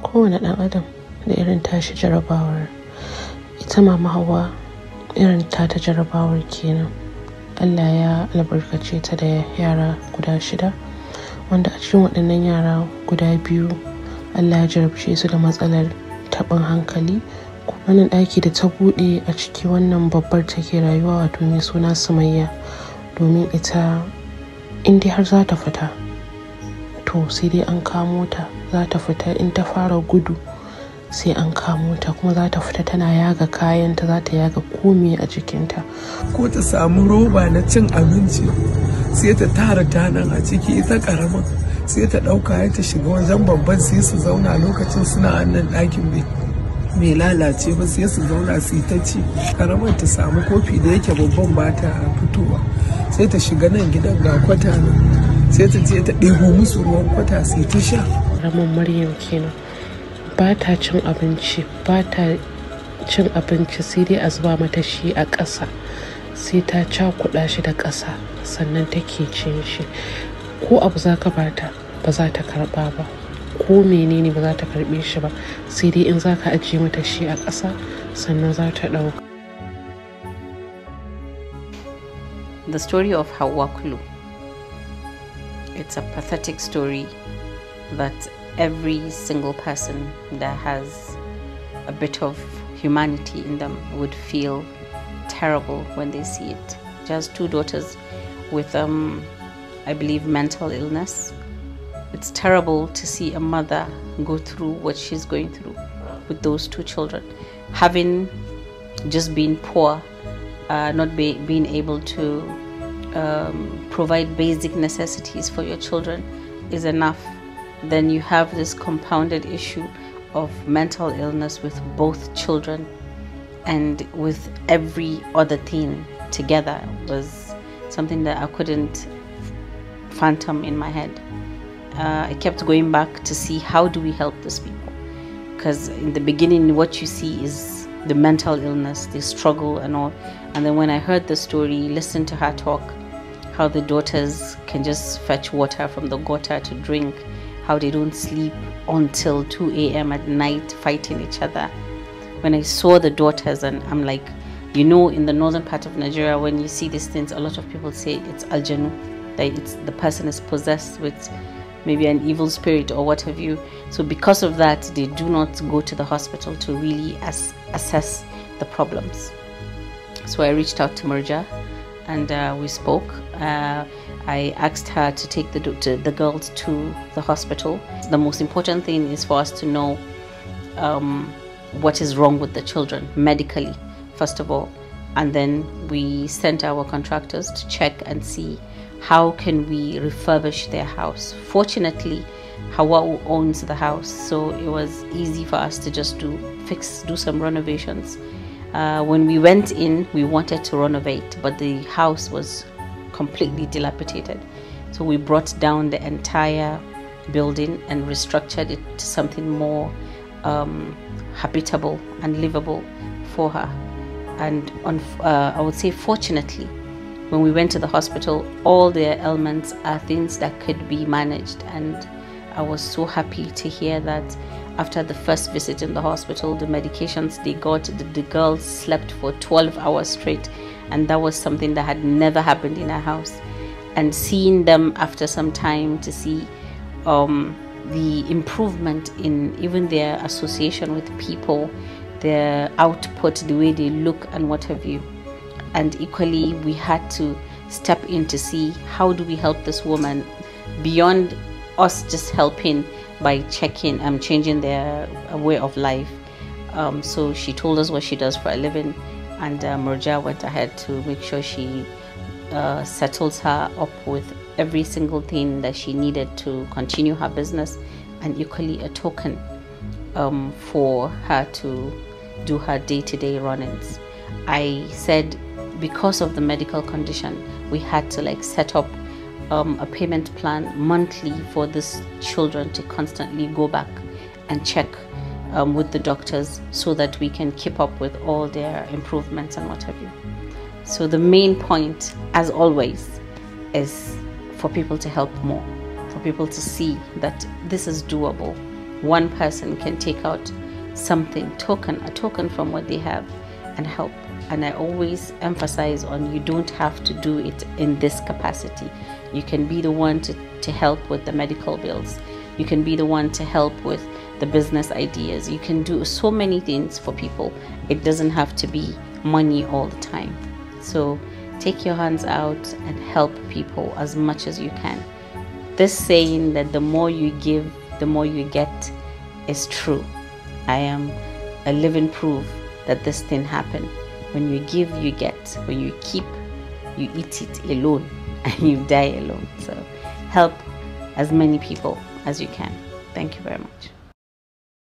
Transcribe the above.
kowane ɗan adam da irin tashi jarabawar. Ita mama Hauwa irin ta jarabawar kenan. Allah ya albarkace ta da yara guda 6, wanda a cikin waɗannan yara guda 2 Allah ya jarabce su da matsalar taɓin hankali. Wannan ɗaki da ta buɗe a ciki wannan babbar take rayuwa, wato mai suna Sumayya, domin ita indai har za ta fita to sai dai an kamo ta. Za ta fita in ta fara gudu sai an kamo ta, kuma za ta fita tana yaga kayanta, za ta yaga komai a jikinta. Ko ta samu roba na cin abinci sai ta tara tanan a ciki, ita karamin sai ta ɗauka ya ta shiga wajen babban sai su zauna. Lokacin suna hannun ɗakin mai lalace ba, sai su zauna su yi ta ci. Karamin ta samu kofi da yake babban ba ta fitowa, sai ta shiga nan gidan ga kwata nan, sai ta je ta ɗebo musu ruwan kwata su yi ta sha. Karamin Maryam kenan, ba ta cin abinci sai dai a zuba mata shi a ƙasa, sai ta cakuɗa shi da ƙasa sannan take cin shi. Ko abu za ka bata ba za ta karɓa ba, ko menene ba za ta karɓe shi ba, sai dai in za ka ajiye mata shi a ƙasa sannan za ta ɗauka. The story of Hauwa Kulu. It's a pathetic story that every single person that has a bit of humanity in them would feel terrible when they see it. She has 2 daughters with I believe mental illness. It's terrible to see a mother go through what she's going through with those 2 children. Having just been poor, not being able to provide basic necessities for your children is enough. Then you have this compounded issue of mental illness with both children, and with every other thing together was something that I couldn't fathom in my head. I kept going back to see how do we help these people, because in the beginning what you see is the mental illness, the struggle and all, and then when I heard the story, listened to her talk, how the daughters can just fetch water from the gutter to drink, how they don't sleep until 2 a.m. at night fighting each other. When I saw the daughters, and I'm like, you know, in the northern part of Nigeria, when you see these things, a lot of people say it's aljanu, that the person is possessed with maybe an evil spirit or what have you. So because of that, they do not go to the hospital to really assess the problems. So I reached out to Murja, and we spoke. I asked her to take the girls to the hospital. The most important thing is for us to know what is wrong with the children medically, first of all, and then we sent our contractors to check and see how can we refurbish their house. Fortunately, Hauwa owns the house, so it was easy for us to just do some renovations. When we went in, we wanted to renovate, but the house was completely dilapidated. So we brought down the entire building and restructured it to something more habitable and livable for her. And I would say fortunately, when we went to the hospital, all their ailments are things that could be managed, and I was so happy to hear that after the first visit in the hospital, the medications they got, the girls slept for 12 hours straight, and that was something that had never happened in our house. And seeing them after some time, to see the improvement in even their association with people, their output, the way they look and what have you. And equally, we had to step in to see how do we help this woman beyond us just helping by changing their way of life. So she told us what she does for a living, and Murja went ahead to make sure she settles her up with every single thing that she needed to continue her business, and equally a token for her to do her day-to-day run-ins. I said because of the medical condition, we had to set up a payment plan monthly for these children to constantly go back and check with the doctors, so that we can keep up with all their improvements and what have you. So the main point, as always, is for people to help more, for people to see that this is doable. one person can take out something, a token from what they have and help. And I always emphasize on, you don't have to do it in this capacity. You can be the one to help with the medical bills. You can be the one to help with the business ideas. You can do so many things for people. It doesn't have to be money all the time. So take your hands out and help people as much as you can. This saying that the more you give, the more you get is true. I am a living proof that this thing happened. When you give, you get. When you keep, you eat it alone and you die alone. So help as many people as you can. Thank you very much.